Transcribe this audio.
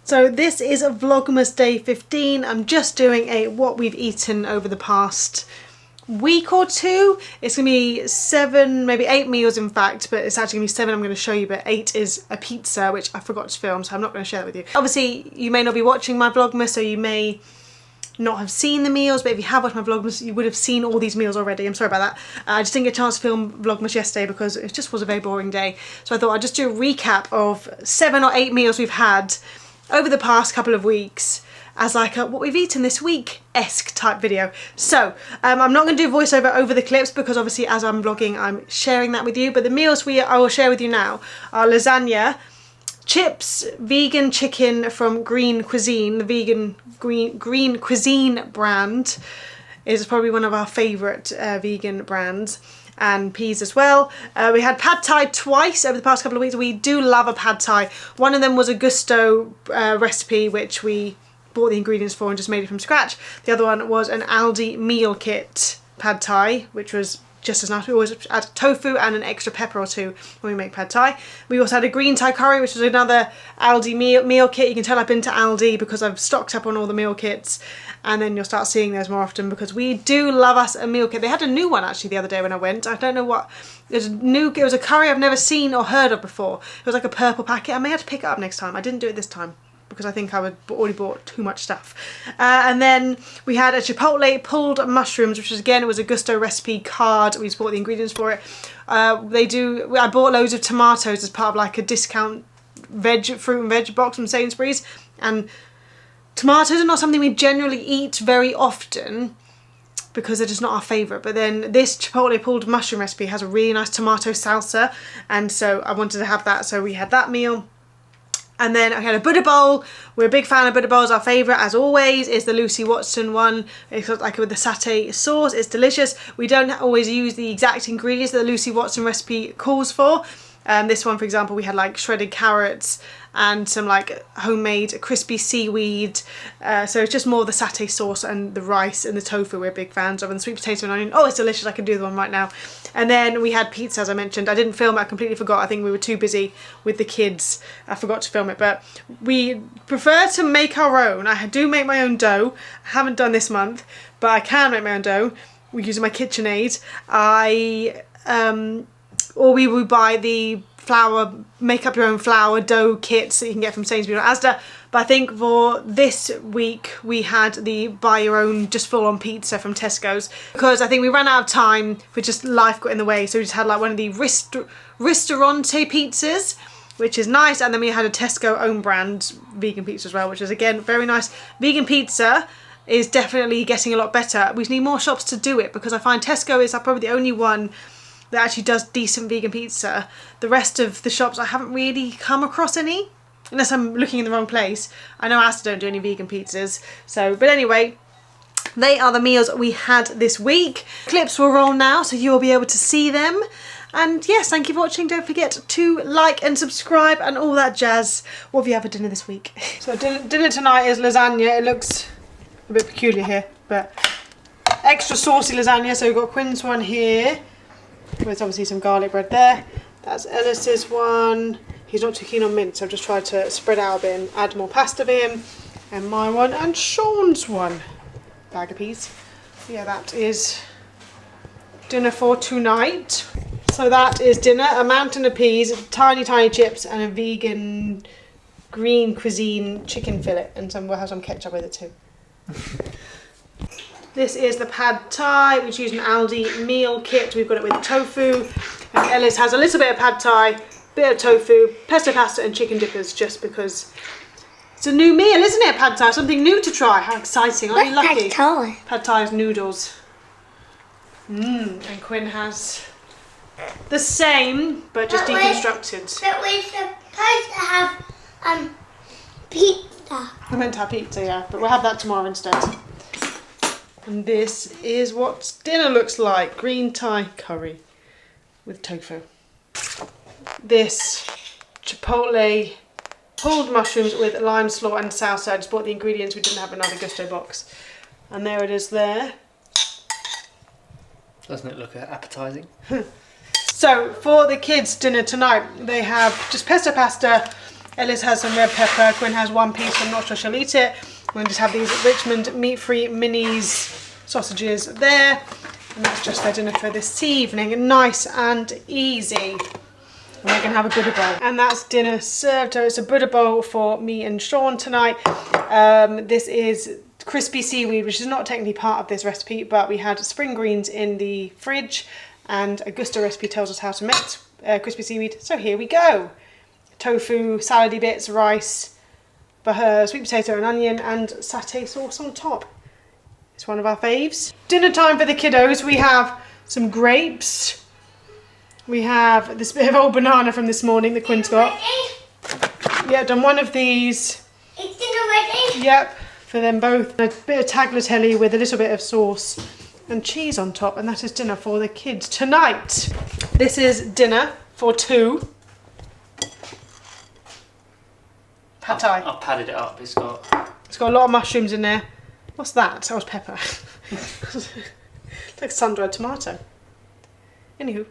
So this is a Vlogmas day 15. I'm just doing a what we've eaten over the past week or two. It's gonna be 7, maybe 8 meals in fact, but it's actually gonna be 7 I'm gonna show you, but 8 is a pizza, which I forgot to film, so I'm not gonna share that with you. Obviously, you may not be watching my Vlogmas, so you may not have seen the meals, but if you have watched my Vlogmas, you would have seen all these meals already. I'm sorry about that. I just didn't get a chance to film Vlogmas yesterday because it just was a very boring day. So I thought I'd just do a recap of 7 or 8 meals we've had over the past couple of weeks as like a what we've eaten this week-esque type video. So I'm not going to do voiceover over the clips because obviously as I'm vlogging I'm sharing that with you, but the meals I will share with you now are lasagna, chips, vegan chicken from Green Cuisine. The vegan Green Cuisine brand is probably one of our favourite vegan brands. And peas as well. We had pad thai twice over the past couple of weeks. We do love a pad thai. One of them was a Gusto recipe which we bought the ingredients for and just made it from scratch. The other one was an Aldi meal kit pad thai, which was just as nice. We always add tofu and an extra pepper or two when we make pad thai. We also had a green Thai curry, which was another Aldi meal kit. You can tell I've been to Aldi because I've stocked up on all the meal kits, and then you'll start seeing those more often because we do love us a meal kit. They had a new one actually the other day when I went. I don't know what, it was a curry I've never seen or heard of before. It was like a purple packet. I may have to pick it up next time. I didn't do it this time because I think I would already bought too much stuff. And then we had a chipotle pulled mushrooms, which was again, it was a Gusto recipe card. We just bought the ingredients for it. I bought loads of tomatoes as part of like a discount fruit and veg box from Sainsbury's. And tomatoes are not something we generally eat very often because they're just not our favourite. But then this chipotle pulled mushroom recipe has a really nice tomato salsa, and so I wanted to have that, so we had that meal. And then I had a Buddha bowl. We're a big fan of Buddha bowls. Our favourite, as always, is the Lucy Watson one. It's like with the satay sauce. It's delicious. We don't always use the exact ingredients that the Lucy Watson recipe calls for. This one, for example, we had like shredded carrots and some like homemade crispy seaweed. So it's just more the satay sauce and the rice and the tofu we're big fans of, and the sweet potato and onion. Oh, it's delicious. I can do the one right now. And then we had pizza, as I mentioned. I didn't film it. I completely forgot. I think we were too busy with the kids. I forgot to film it, but we prefer to make our own. I do make my own dough. I haven't done this month, but I can make my own dough. We're using my KitchenAid. Or we would buy the flour, make up your own flour dough kits that you can get from Sainsbury's or Asda. But I think for this week we had the buy your own just full on pizza from Tesco's because I think we ran out of time, for just life got in the way. So we just had like one of the Ristorante pizzas, which is nice. And then we had a Tesco own brand vegan pizza as well, which is again very nice. Vegan pizza is definitely getting a lot better. We need more shops to do it because I find Tesco is probably the only one that actually does decent vegan pizza. The rest of the shops I haven't really come across any, unless I'm looking in the wrong place. I know Asda don't do any vegan pizzas. So, but anyway, they are the meals we had this week. Clips will roll now, so you'll be able to see them. And yes, thank you for watching. Don't forget to like and subscribe and all that jazz. What have you had for dinner this week? So dinner tonight is lasagna. It looks a bit peculiar here, but extra saucy lasagna. So we've got Quinn's one here. There's obviously some garlic bread there. That's Ellis's one. He's not too keen on mint, so I've just tried to spread out a bit and add more pasta for him. And my one, and Sean's one. Bag of peas. Yeah, that is dinner for tonight. So that is dinner. A mountain of peas, tiny chips, and a vegan Green Cuisine chicken fillet. And we'll have some ketchup with it too. This is the pad thai, which is an Aldi meal kit. We've got it with tofu. And Ellis has a little bit of pad thai, bit of tofu, pesto pasta and chicken dippers, just because it's a new meal, isn't it, pad thai? Something new to try. How exciting. Aren't you lucky? Pad thai? Pad thai is noodles. And Quinn has the same, but just deconstructed. But we're supposed to have pizza. We're meant to have pizza, yeah, but we'll have that tomorrow instead. And this is what dinner looks like. Green Thai curry with tofu. This chipotle pulled mushrooms with lime slaw and salsa. I just bought the ingredients. We didn't have another Gusto box. And there it is there. Doesn't it look appetizing? So for the kids' dinner tonight, they have just pesto pasta, Ellis has some red pepper. Quinn has one piece, so I'm not sure she'll eat it. I'm going to just have these Richmond meat-free minis sausages there. And that's just their dinner for this evening. Nice and easy. And we're going to have a Buddha bowl. And that's dinner served. So it's a Buddha bowl for me and Sean tonight. This is crispy seaweed, which is not technically part of this recipe, but we had spring greens in the fridge, and a Gusto recipe tells us how to make crispy seaweed. So here we go. Tofu, salady bits, rice, sweet potato and onion, and satay sauce on top. It's one of our faves. Dinner time for the kiddos. We have some grapes. We have this bit of old banana from this morning that Quinn's got. Yeah, done one of these. It's dinner ready? Yep, for them both. A bit of tagliatelle with a little bit of sauce and cheese on top, and that is dinner for the kids tonight. This is dinner for two. Pad Thai. I've padded it up. It's got a lot of mushrooms in there. What's that? Oh, it's pepper. Like sun-dried tomato. Anywho.